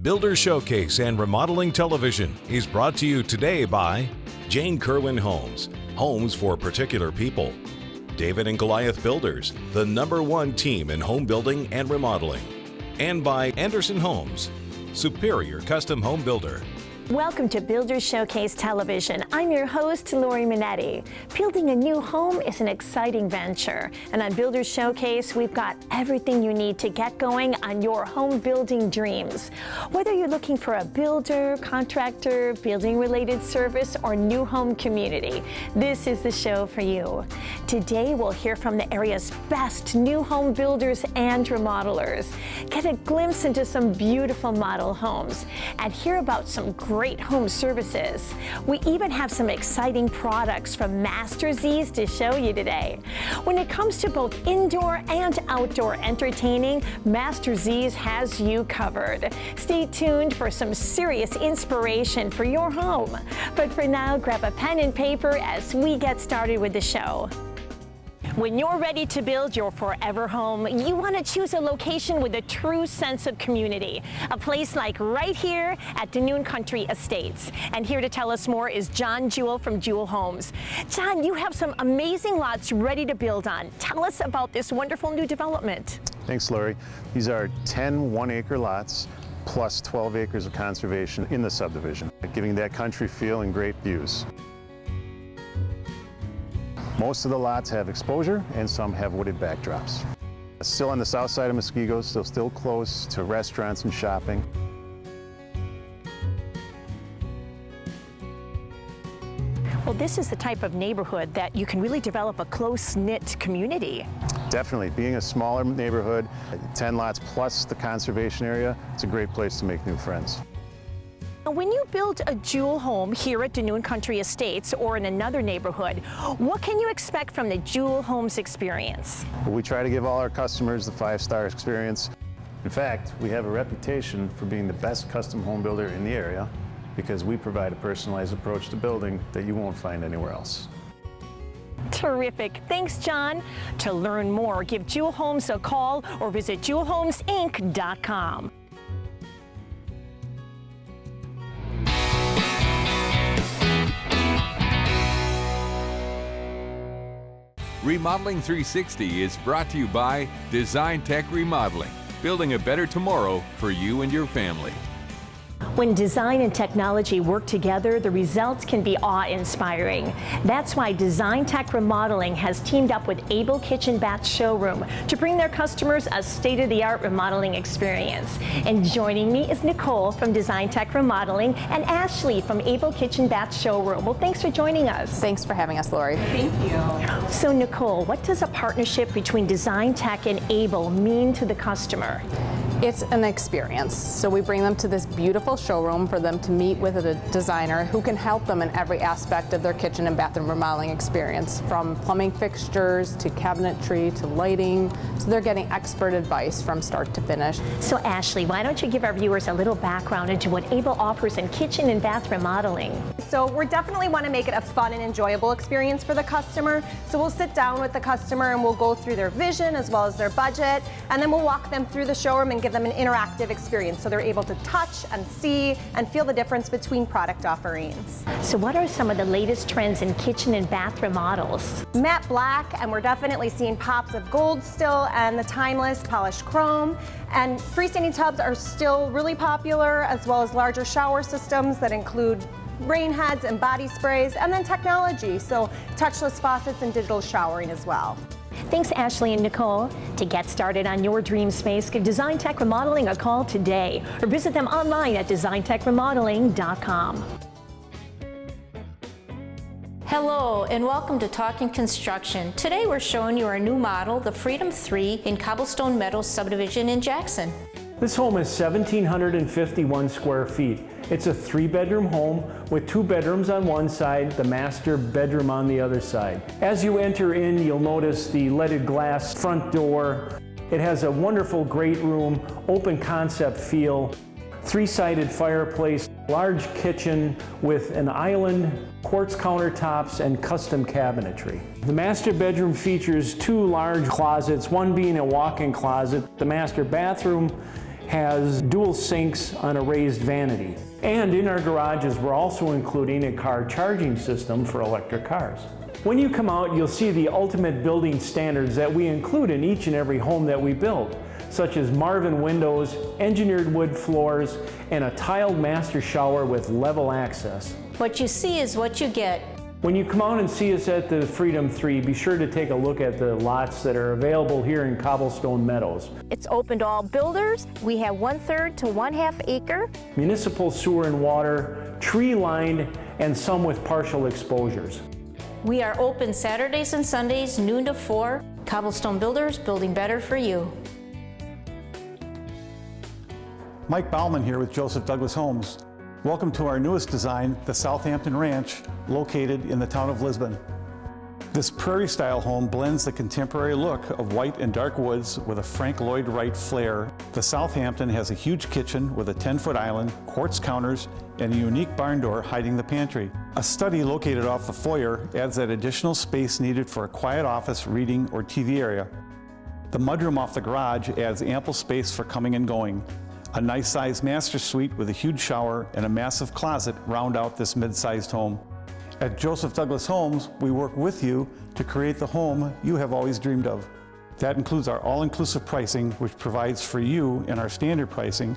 Builder Showcase and Remodeling Television is brought to you today by Jane Kerwin Homes, homes for particular people. David and Goliath Builders, the #1 team in home building and remodeling. And by Anderson Homes, superior custom home builder. Welcome to Builder Showcase Television. I'm your host, Lori Minetti. Building a new home is an exciting venture. And on Builder Showcase, we've got everything you need to get going on your home building dreams. Whether you're looking for a builder, contractor, building-related service, or new home community, this is the show for you. Today, we'll hear from the area's best new home builders and remodelers. Get a glimpse into some beautiful model homes and hear about some great home services. We even have some exciting products from Master Z's to show you today. When it comes to both indoor and outdoor entertaining, Master Z's has you covered. Stay tuned for some serious inspiration for your home. But for now, grab a pen and paper as we get started with the show. When you're ready to build your forever home, you want to choose a location with a true sense of community. A place like right here at Danoon Country Estates. And here to tell us more is John Jewell from Jewell Homes. John, you have some amazing lots ready to build on. Tell us about this wonderful new development. Thanks, Lori. These are 10 one-acre lots plus 12 acres of conservation in the subdivision, giving that country feel and great views. Most of the lots have exposure and some have wooded backdrops. Still on the south side of Muskego, so still close to restaurants and shopping. Well, this is the type of neighborhood that you can really develop a close-knit community. Definitely, being a smaller neighborhood, 10 lots plus the conservation area, it's a great place to make new friends. When you build a Jewell home here at Danoon Country Estates or in another neighborhood, what can you expect from the Jewell Homes experience? We try to give all our customers the 5-star experience. In fact, we have a reputation for being the best custom home builder in the area because we provide a personalized approach to building that you won't find anywhere else. Terrific. Thanks, John. To learn more, give Jewell Homes a call or visit jewelhomesinc.com. Remodeling 360 is brought to you by Design Tech Remodeling, building a better tomorrow for you and your family. When design and technology work together, the results can be awe-inspiring. That's why Design Tech Remodeling has teamed up with Able Kitchen Bath Showroom to bring their customers a state-of-the-art remodeling experience. And joining me is Nicole from Design Tech Remodeling and Ashley from Able Kitchen Bath Showroom. Well, thanks for joining us. Thanks for having us, Lori. Thank you. So, Nicole, what does a partnership between Design Tech and Able mean to the customer? It's an experience. So we bring them to this beautiful showroom for them to meet with a designer who can help them in every aspect of their kitchen and bathroom remodeling experience, from plumbing fixtures to cabinetry to lighting. So they're getting expert advice from start to finish. So Ashley, why don't you give our viewers a little background into what Able offers in kitchen and bath remodeling? So we definitely want to make it a fun and enjoyable experience for the customer. So we'll sit down with the customer and we'll go through their vision as well as their budget, and then we'll walk them through the showroom and give them an interactive experience so they're able to touch and see and feel the difference between product offerings. So what are some of the latest trends in kitchen and bath remodels? Matte black, and we're definitely seeing pops of gold still, and the timeless polished chrome. And freestanding tubs are still really popular, as well as larger shower systems that include rain heads and body sprays, and then technology, so touchless faucets and digital showering as well. Thanks, Ashley and Nicole. To get started on your dream space, give Design Tech Remodeling a call today or visit them online at designtechremodeling.com. Hello and welcome to Talking Construction. Today we're showing you our new model, the Freedom 3 in Cobblestone Meadows subdivision in Jackson. This home is 1,751 square feet. It's a 3-bedroom home with 2 bedrooms on one side, the master bedroom on the other side. As you enter in, you'll notice the leaded glass front door. It has a wonderful great room, open concept feel, 3-sided fireplace, large kitchen with an island, quartz countertops, and custom cabinetry. The master bedroom features 2 large closets, one being a walk-in closet. The master bathroom has dual sinks on a raised vanity. And in our garages, we're also including a car charging system for electric cars. When you come out, you'll see the ultimate building standards that we include in each and every home that we build, such as Marvin windows, engineered wood floors, and a tiled master shower with level access. What you see is what you get. When you come out and see us at the Freedom 3, be sure to take a look at the lots that are available here in Cobblestone Meadows. It's open to all builders. We have 1/3 to 1/2 acre. Municipal sewer and water, tree-lined, and some with partial exposures. We are open Saturdays and Sundays, noon to 4. Cobblestone Builders, building better for you. Mike Bauman here with Joseph Douglas Homes. Welcome to our newest design, the Southampton Ranch, located in the town of Lisbon. This prairie-style home blends the contemporary look of white and dark woods with a Frank Lloyd Wright flair. The Southampton has a huge kitchen with a 10-foot island, quartz counters, and a unique barn door hiding the pantry. A study located off the foyer adds that additional space needed for a quiet office, reading, or TV area. The mudroom off the garage adds ample space for coming and going. A nice-sized master suite with a huge shower and a massive closet round out this mid-sized home. At Joseph Douglas Homes, we work with you to create the home you have always dreamed of. That includes our all-inclusive pricing, which provides for you in our standard pricing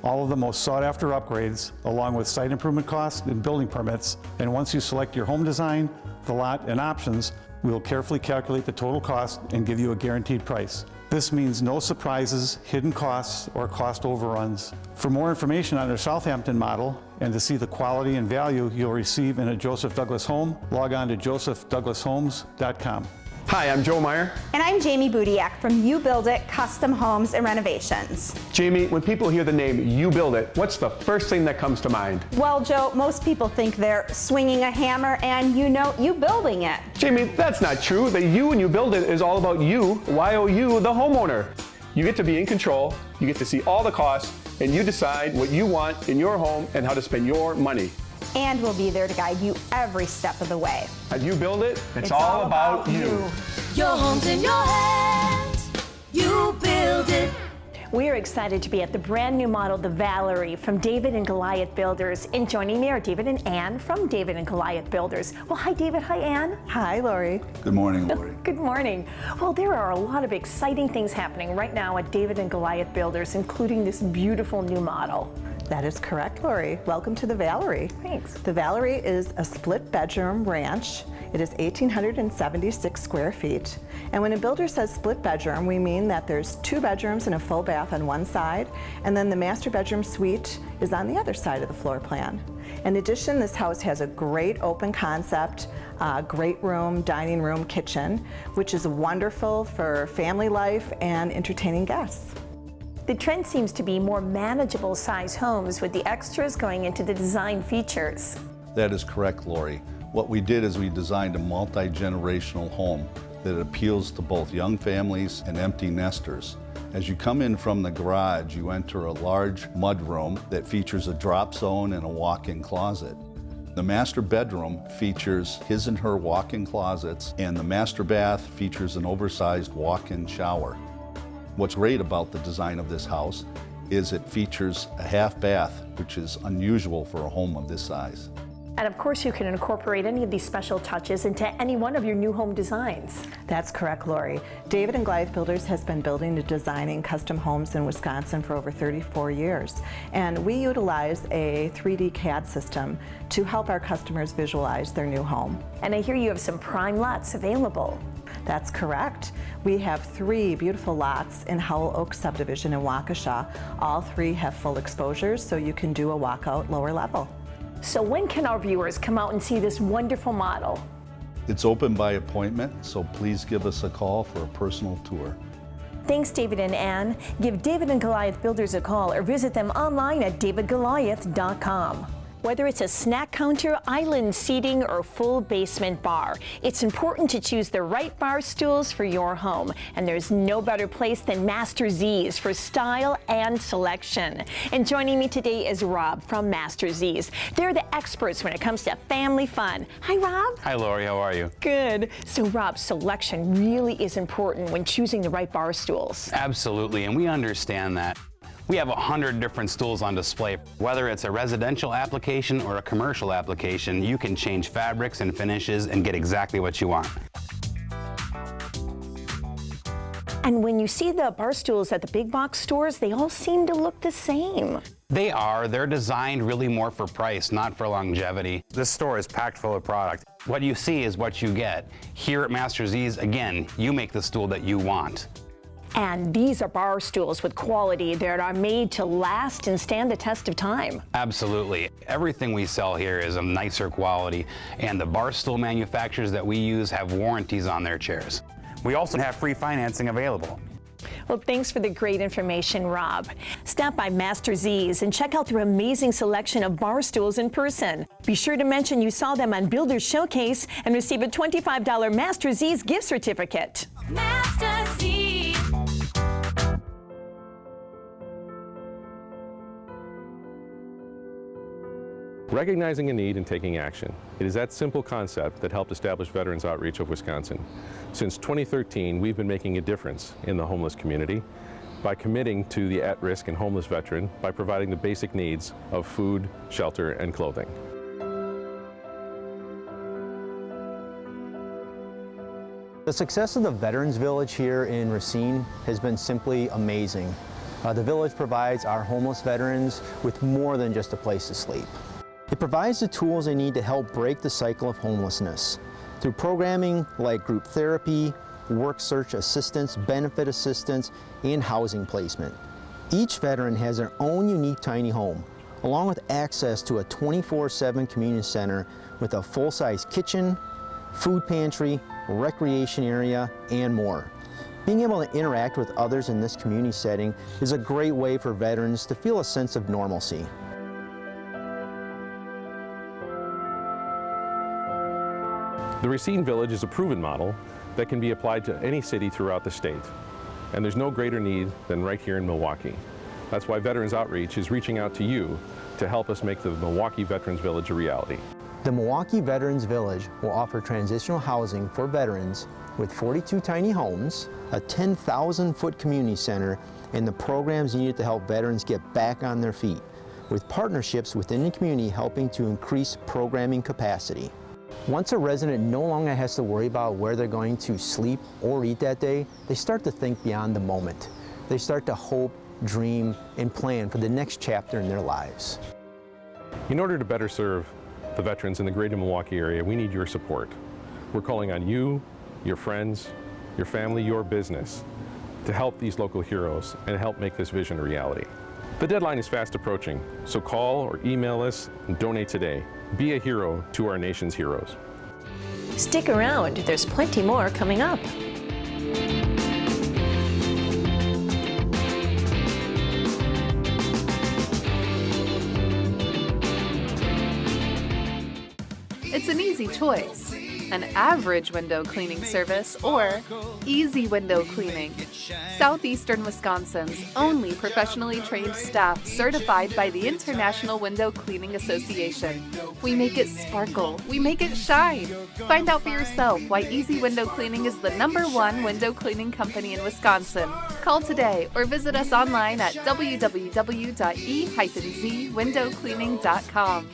all of the most sought-after upgrades, along with site improvement costs and building permits. And once you select your home design, the lot, and options, we will carefully calculate the total cost and give you a guaranteed price. This means no surprises, hidden costs, or cost overruns. For more information on our Southampton model and to see the quality and value you'll receive in a Joseph Douglas home, log on to josephdouglashomes.com. Hi, I'm Joe Meyer. And I'm Jamie Budiak from You Build It Custom Homes and Renovations. Jamie, when people hear the name You Build It, what's the first thing that comes to mind? Well, Joe, most people think they're swinging a hammer and you building it. Jamie, that's not true. The You and You Build It is all about you, Y-O-U, the homeowner. You get to be in control, you get to see all the costs, and you decide what you want in your home and how to spend your money. And we'll be there to guide you every step of the way. At You Build It, it's all about you. Your home's in your hands. You build it. We are excited to be at the brand new model, the Valerie, from David and Goliath Builders. And joining me are David and Ann from David and Goliath Builders. Well, hi, David. Hi, Ann. Hi, Lori. Good morning, Lori. Good morning. Well, there are a lot of exciting things happening right now at David and Goliath Builders, including this beautiful new model. That is correct, Lori. Welcome to the Valerie. Thanks. The Valerie is a split bedroom ranch. It is 1,876 square feet. And when a builder says split bedroom, we mean that there's 2 bedrooms and a full bath on one side, and then the master bedroom suite is on the other side of the floor plan. In addition, this house has a great open concept, great room, dining room, kitchen, which is wonderful for family life and entertaining guests. The trend seems to be more manageable size homes with the extras going into the design features. That is correct, Lori. What we did is we designed a multi-generational home that appeals to both young families and empty nesters. As you come in from the garage, you enter a large mudroom that features a drop zone and a walk-in closet. The master bedroom features his and her walk-in closets, and the master bath features an oversized walk-in shower. What's great about the design of this house is it features a half bath, which is unusual for a home of this size. And of course, you can incorporate any of these special touches into any one of your new home designs. That's correct, Lori. David and Goliath Builders has been building and designing custom homes in Wisconsin for over 34 years. And we utilize a 3D CAD system to help our customers visualize their new home. And I hear you have some prime lots available. That's correct. We have 3 beautiful lots in Howell Oak subdivision in Waukesha. All 3 have full exposures, so you can do a walkout lower level. So when can our viewers come out and see this wonderful model? It's open by appointment, so please give us a call for a personal tour. Thanks, David and Ann. Give David and Goliath Builders a call or visit them online at davidgoliath.com. Whether it's a snack counter, island seating, or full basement bar, it's important to choose the right bar stools for your home. And there's no better place than Master Z's for style and selection. And joining me today is Rob from Master Z's. They're the experts when it comes to family fun. Hi, Rob. Hi, Lori. How are you? Good. So, Rob, selection really is important when choosing the right bar stools. Absolutely, and we understand that. We have 100 different stools on display. Whether it's a residential application or a commercial application, you can change fabrics and finishes and get exactly what you want. And when you see the bar stools at the big box stores, they all seem to look the same. They are. They're designed really more for price, not for longevity. This store is packed full of product. What you see is what you get. Here at Master Z's, again, you make the stool that you want. And these are bar stools with quality that are made to last and stand the test of time. Absolutely. Everything we sell here is of nicer quality, and the bar stool manufacturers that we use have warranties on their chairs. We also have free financing available. Well, thanks for the great information, Rob. Stop by Master Z's and check out their amazing selection of bar stools in person. Be sure to mention you saw them on Builder's Showcase and receive a $25 Master Z's gift certificate. Master Z's. Recognizing a need and taking action. It is that simple concept that helped establish Veterans Outreach of Wisconsin. Since 2013, we've been making a difference in the homeless community by committing to the at-risk and homeless veteran by providing the basic needs of food, shelter, and clothing. The success of the Veterans Village here in Racine has been simply amazing. The village provides our homeless veterans with more than just a place to sleep. It provides the tools they need to help break the cycle of homelessness through programming like group therapy, work search assistance, benefit assistance, and housing placement. Each veteran has their own unique tiny home, along with access to a 24/7 community center with a full-size kitchen, food pantry, recreation area, and more. Being able to interact with others in this community setting is a great way for veterans to feel a sense of normalcy. The Racine Village is a proven model that can be applied to any city throughout the state. And there's no greater need than right here in Milwaukee. That's why Veterans Outreach is reaching out to you to help us make the Milwaukee Veterans Village a reality. The Milwaukee Veterans Village will offer transitional housing for veterans with 42 tiny homes, a 10,000-foot community center, and the programs needed to help veterans get back on their feet, with partnerships within the community helping to increase programming capacity. Once a resident no longer has to worry about where they're going to sleep or eat that day, they start to think beyond the moment. They start to hope, dream, and plan for the next chapter in their lives. In order to better serve the veterans in the greater Milwaukee area, we need your support. We're calling on you, your friends, your family, your business to help these local heroes and help make this vision a reality. The deadline is fast approaching, so call or email us and donate today. Be a hero to our nation's heroes. Stick around, there's plenty more coming up. It's an easy choice. An average window cleaning service or easy window cleaning. Southeastern Wisconsin's only professionally trained staff certified by the International Window Cleaning Association. We make it sparkle. We make it shine. Find out for yourself why Easy Window Cleaning is the #1 window cleaning company in Wisconsin. Call today or visit us online at www.e-zwindowcleaning.com.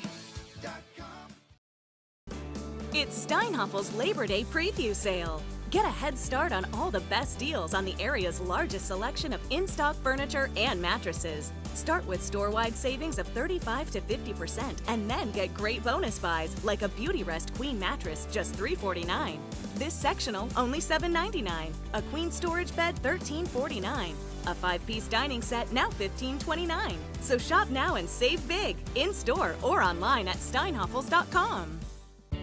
It's Steinhoffel's Labor Day preview sale. Get a head start on all the best deals on the area's largest selection of in-stock furniture and mattresses. Start with store-wide savings of 35 to 50% and then get great bonus buys like a Beauty Rest Queen mattress, just $349. This sectional, only $799. A queen storage bed, $1349. A 5-piece dining set, now $1529. So shop now and save big, in-store or online at steinhoffels.com.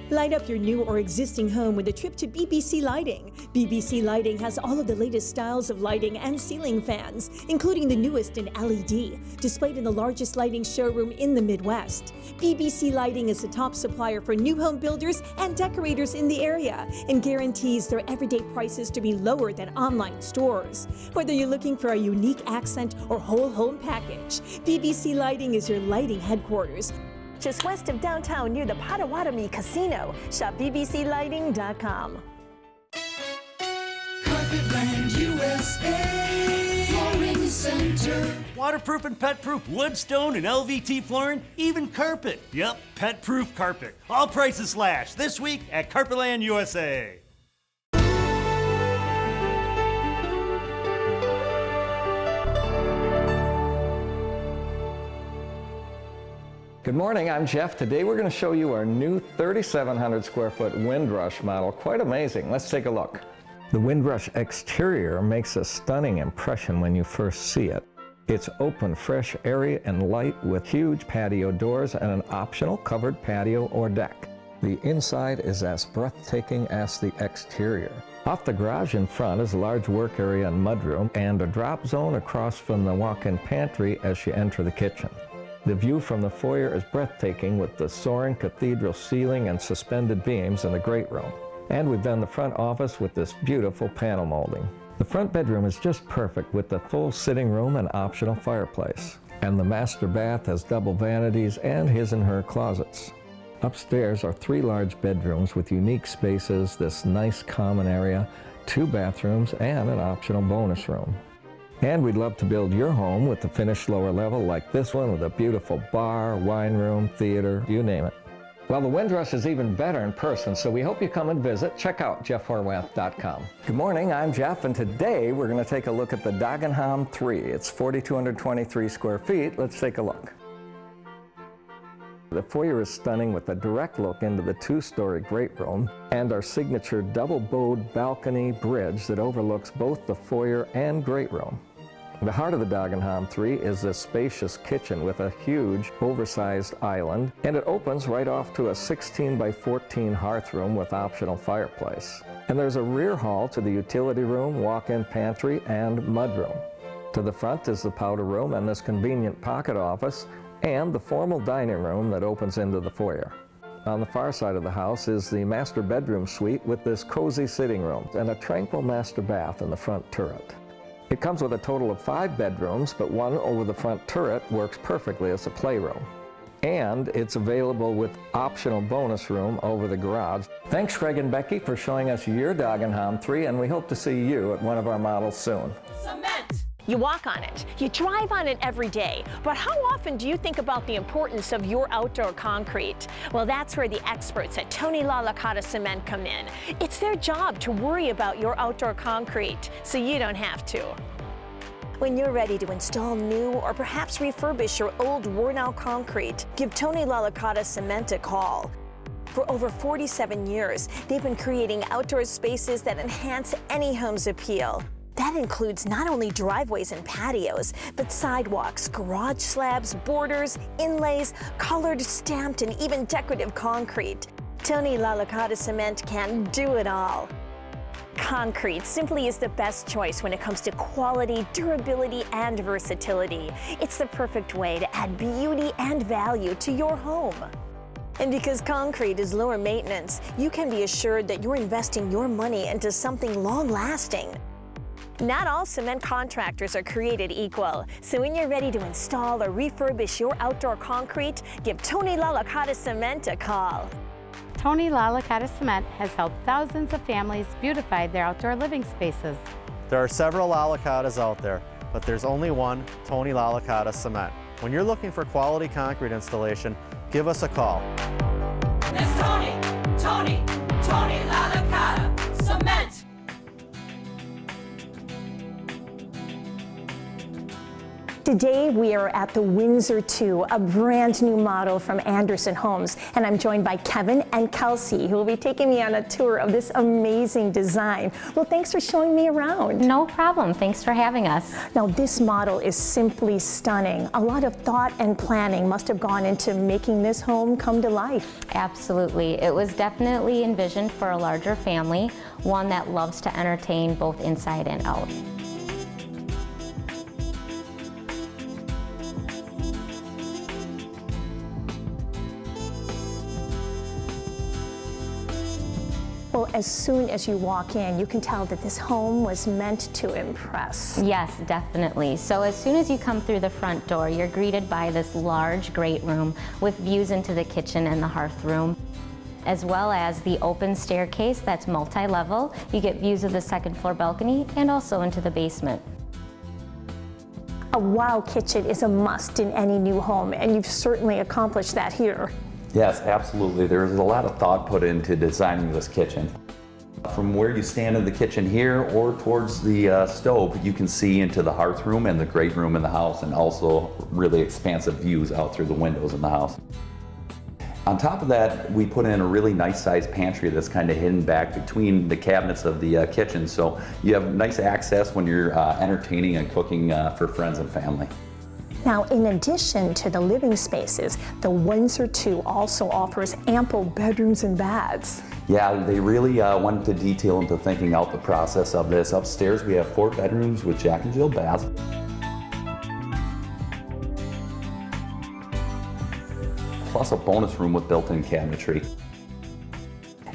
Light up your new or existing home with a trip to BBC Lighting. BBC Lighting has all of the latest styles of lighting and ceiling fans, including the newest in LED, displayed in the largest lighting showroom in the Midwest. BBC Lighting is the top supplier for new home builders and decorators in the area and guarantees their everyday prices to be lower than online stores. Whether you're looking for a unique accent or whole home package, BBC Lighting is your lighting headquarters. Just west of downtown near the Potawatomi Casino. Shop bbclighting.com. Carpetland USA, Flooring Center. Waterproof and pet-proof wood, stone, and LVT flooring, even carpet. Yep, pet-proof carpet. All prices slashed this week at Carpetland USA. Good morning, I'm Jeff. Today we're going to show you our new 3,700 square foot Windrush model. Quite amazing. Let's take a look. The Windrush exterior makes a stunning impression when you first see it. It's open, fresh, airy, and light with huge patio doors and an optional covered patio or deck. The inside is as breathtaking as the exterior. Off the garage in front is a large work area and mudroom and a drop zone across from the walk-in pantry as you enter the kitchen. The view from the foyer is breathtaking with the soaring cathedral ceiling and suspended beams in the great room. And we've done the front office with this beautiful panel molding. The front bedroom is just perfect with the full sitting room and optional fireplace. And the master bath has double vanities and his and her closets. Upstairs are 3 large bedrooms with unique spaces, this nice common area, 2 bathrooms, and an optional bonus room. And we'd love to build your home with the finished lower level like this one with a beautiful bar, wine room, theater, you name it. Well, the Windrush is even better in person, so we hope you come and visit. Check out jeffhorwath.com. Good morning, I'm Jeff, and today we're going to take a look at the Dagenham 3. It's 4,223 square feet. Let's take a look. The foyer is stunning with a direct look into the 2-story great room and our signature double-bowed balcony bridge that overlooks both the foyer and great room. The heart of the Dagenham 3 is this spacious kitchen with a huge, oversized island, and it opens right off to a 16 by 14 hearth room with optional fireplace. And there's a rear hall to the utility room, walk-in pantry, and mudroom. To the front is the powder room and this convenient pocket office, and the formal dining room that opens into the foyer. On the far side of the house is the master bedroom suite with this cozy sitting room and a tranquil master bath in the front turret. It comes with a total of 5 bedrooms, but one over the front turret works perfectly as a playroom. And it's available with optional bonus room over the garage. Thanks, Craig and Becky, for showing us your Dagenham 3, and we hope to see you at one of our models soon. Cement! You walk on it, you drive on it every day, but how often do you think about the importance of your outdoor concrete? Well, that's where the experts at Tony La Licata Cement come in. It's their job to worry about your outdoor concrete, so you don't have to. When you're ready to install new or perhaps refurbish your old worn-out concrete, give Tony La Licata Cement a call. For over 47 years, they've been creating outdoor spaces that enhance any home's appeal. That includes not only driveways and patios, but sidewalks, garage slabs, borders, inlays, colored, stamped, and even decorative concrete. Tony La Licata Cement can do it all. Concrete simply is the best choice when it comes to quality, durability, and versatility. It's the perfect way to add beauty and value to your home. And because concrete is lower maintenance, you can be assured that you're investing your money into something long-lasting. Not all cement contractors are created equal, so when you're ready to install or refurbish your outdoor concrete, give Tony La Licata Cement a call. Tony La Licata Cement has helped thousands of families beautify their outdoor living spaces. There are several La Licatas out there, but there's only one Tony La Licata Cement. When you're looking for quality concrete installation, give us a call. It's Tony La Licata Cement. Today we are at the Windsor 2, a brand new model from Anderson Homes, and I'm joined by Kevin and Kelsey, who will be taking me on a tour of this amazing design. Well, thanks for showing me around. No problem. Thanks for having us. Now, this model is simply stunning. A lot of thought and planning must have gone into making this home come to life. Absolutely. It was definitely envisioned for a larger family, one that loves to entertain both inside and out. Well, as soon as you walk in, you can tell that this home was meant to impress. Yes, definitely. So as soon as you come through the front door, you're greeted by this large great room with views into the kitchen and the hearth room, as well as the open staircase that's multi-level. You get views of the second floor balcony and also into the basement. A wow kitchen is a must in any new home, and you've certainly accomplished that here. Yes, absolutely. There's a lot of thought put into designing this kitchen. From where you stand in the kitchen here or towards the stove, you can see into the hearth room and the great room in the house, and also really expansive views out through the windows in the house. On top of that, we put in a really nice sized pantry that's kind of hidden back between the cabinets of the kitchen, so you have nice access when you're entertaining and cooking for friends and family. Now, in addition to the living spaces, the Windsor II also offers ample bedrooms and baths. Yeah, they really went into detail into thinking out the process of this. Upstairs, we have 4 bedrooms with Jack and Jill baths. Plus a bonus room with built-in cabinetry.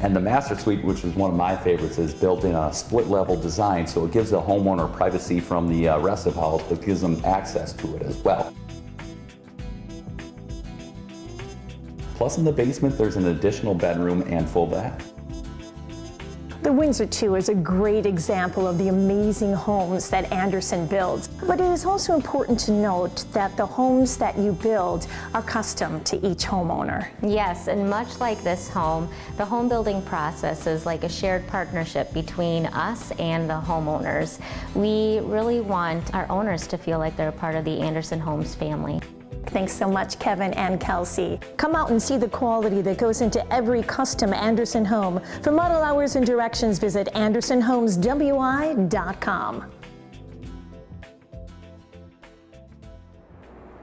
And the master suite, which is one of my favorites, is built in a split-level design, so it gives the homeowner privacy from the rest of the house, but gives them access to it as well. Plus in the basement, there's an additional bedroom and full bath. The Windsor II is a great example of the amazing homes that Andersen builds, but it is also important to note that the homes that you build are custom to each homeowner. Yes, and much like this home, the home building process is like a shared partnership between us and the homeowners. We really want our owners to feel like they're a part of the Andersen Homes family. Thanks so much, Kevin and Kelsey. Come out and see the quality that goes into every custom Andersen home. For model hours and directions, visit AndersonHomesWI.com.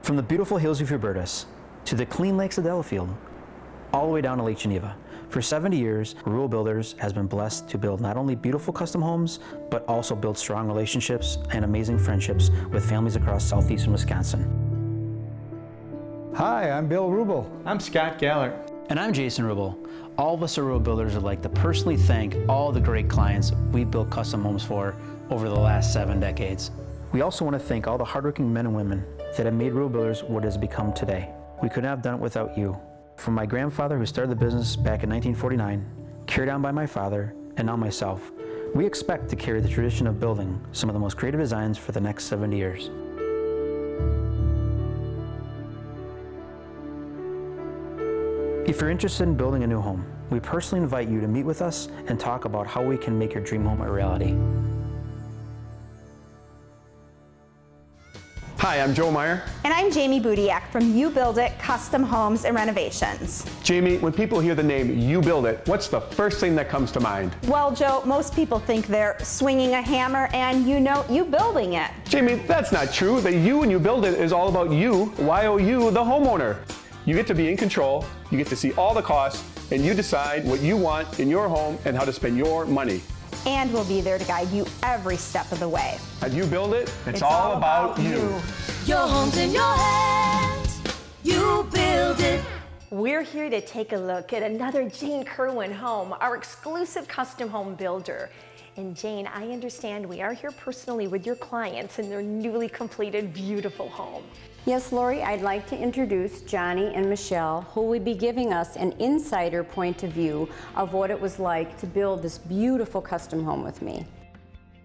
From the beautiful hills of Hubertus to the clean lakes of Delafield, all the way down to Lake Geneva. For 70 years, Rural Builders has been blessed to build not only beautiful custom homes, but also build strong relationships and amazing friendships with families across southeastern Wisconsin. Hi, I'm Bill Rubel. I'm Scott Galler. And I'm Jason Rubel. All of us at Rural Builders would like to personally thank all the great clients we built custom homes for over the last 7 decades. We also want to thank all the hardworking men and women that have made Rural Builders what it has become today. We couldn't have done it without you. From my grandfather who started the business back in 1949, carried on by my father, and now myself, we expect to carry the tradition of building some of the most creative designs for the next 70 years. If you're interested in building a new home, we personally invite you to meet with us and talk about how we can make your dream home a reality. Hi, I'm Joe Meyer. And I'm Jamie Budiak from You Build It Custom Homes and Renovations. Jamie, when people hear the name You Build It, what's the first thing that comes to mind? Well, Joe, most people think they're swinging a hammer and you building it. Jamie, that's not true. The You and You Build It is all about you, Y-O-U, the homeowner. You get to be in control, you get to see all the costs, and you decide what you want in your home and how to spend your money. And we'll be there to guide you every step of the way. At You Build It, it's all about you. Your home's in your hands. You build it. We're here to take a look at another Jane Kerwin home, our exclusive custom home builder. And Jane, I understand we are here personally with your clients in their newly completed, beautiful home. Yes, Lori, I'd like to introduce Johnny and Michelle, who will be giving us an insider point of view of what it was like to build this beautiful custom home with me.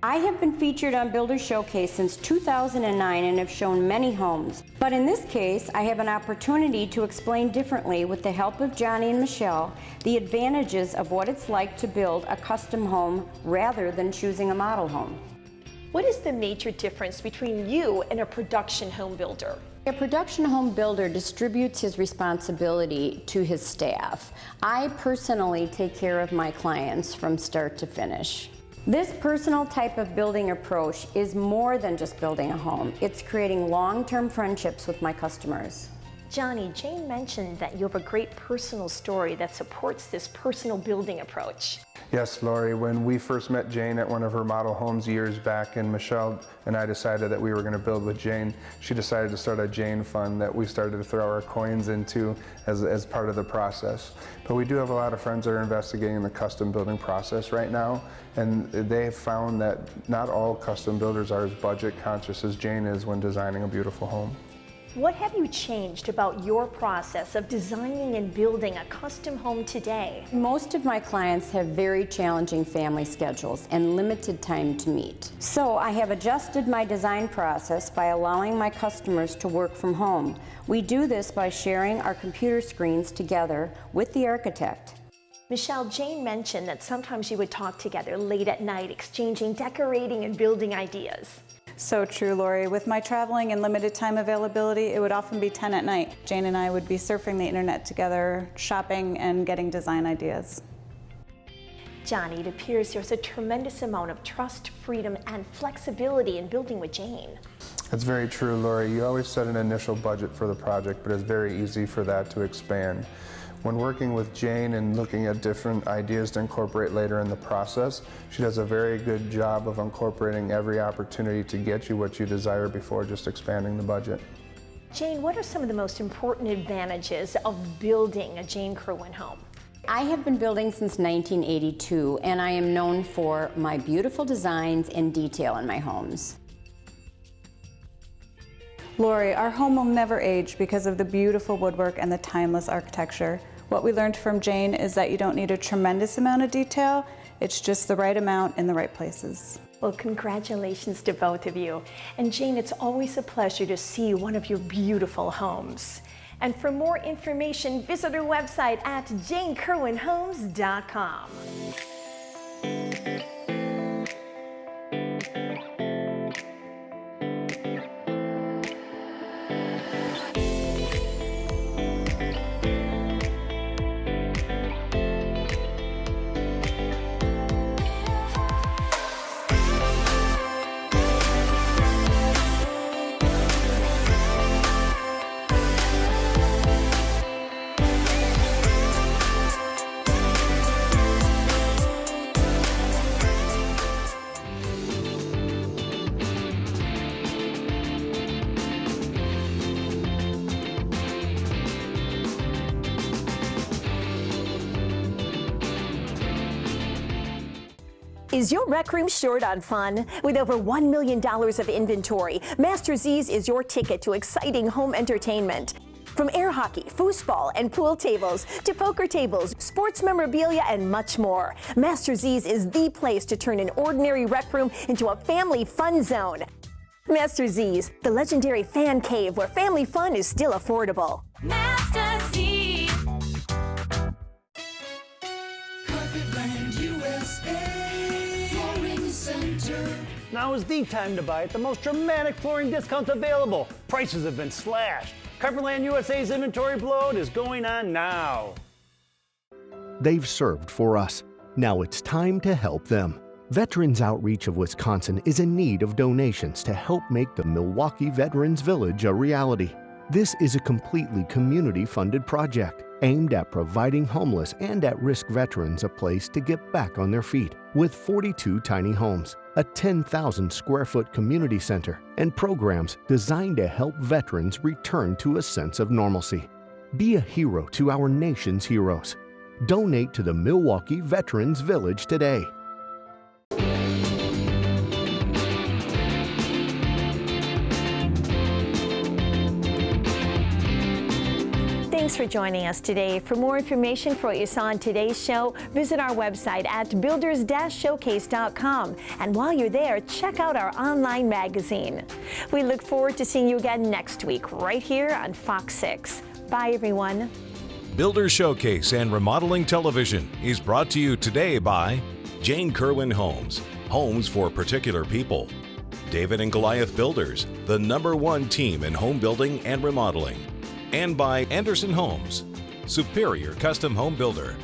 I have been featured on Builder's Showcase since 2009 and have shown many homes. But in this case, I have an opportunity to explain differently, with the help of Johnny and Michelle, the advantages of what it's like to build a custom home rather than choosing a model home. What is the major difference between you and a production home builder? A production home builder distributes his responsibility to his staff. I personally take care of my clients from start to finish. This personal type of building approach is more than just building a home. It's creating long-term friendships with my customers. Johnny, Jane mentioned that you have a great personal story that supports this personal building approach. Yes, Lori, when we first met Jane at one of her model homes years back, and Michelle and I decided that we were going to build with Jane, she decided to start a Jane fund that we started to throw our coins into as part of the process. But we do have a lot of friends that are investigating the custom building process right now, and they have found that not all custom builders are as budget conscious as Jane is when designing a beautiful home. What have you changed about your process of designing and building a custom home today? Most of my clients have very challenging family schedules and limited time to meet. So I have adjusted my design process by allowing my customers to work from home. We do this by sharing our computer screens together with the architect. Michelle, Jane mentioned that sometimes you would talk together late at night, exchanging decorating and building ideas. So true, Lori. With my traveling and limited time availability, it would often be 10 at night. Jane and I would be surfing the internet together, shopping and getting design ideas. Johnny, it appears there's a tremendous amount of trust, freedom, and flexibility in building with Jane. That's very true, Lori. You always set an initial budget for the project, but it's very easy for that to expand. When working with Jane and looking at different ideas to incorporate later in the process, she does a very good job of incorporating every opportunity to get you what you desire before just expanding the budget. Jane, what are some of the most important advantages of building a Jane Kerwin home? I have been building since 1982, and I am known for my beautiful designs and detail in my homes. Lori, our home will never age because of the beautiful woodwork and the timeless architecture. What we learned from Jane is that you don't need a tremendous amount of detail, it's just the right amount in the right places. Well, congratulations to both of you. And Jane, it's always a pleasure to see one of your beautiful homes. And for more information, visit our website at janekerwinhomes.com. Is your rec room short on fun? With over $1 million of inventory, Master Z's is your ticket to exciting home entertainment. From air hockey, foosball, and pool tables to poker tables, sports memorabilia, and much more, Master Z's is the place to turn an ordinary rec room into a family fun zone. Master Z's, the legendary fan cave where family fun is still affordable. Master Z's. Now is the time to buy at the most dramatic flooring discounts available. Prices have been slashed. Carpetland USA's inventory blowout is going on now. They've served for us. Now it's time to help them. Veterans Outreach of Wisconsin is in need of donations to help make the Milwaukee Veterans Village a reality. This is a completely community-funded project aimed at providing homeless and at-risk veterans a place to get back on their feet with 42 tiny homes, a 10,000 square foot community center, and programs designed to help veterans return to a sense of normalcy. Be a hero to our nation's heroes. Donate to the Milwaukee Veterans Village today. Thanks for joining us today. For more information for what you saw on today's show, visit our website at builders-showcase.com. And while you're there, check out our online magazine. We look forward to seeing you again next week, right here on Fox 6. Bye, everyone. Builders Showcase and Remodeling Television is brought to you today by Jane Kerwin Homes, homes for particular people. David and Goliath Builders, the #1 team in home building and remodeling. And by Anderson Homes, superior custom home builder.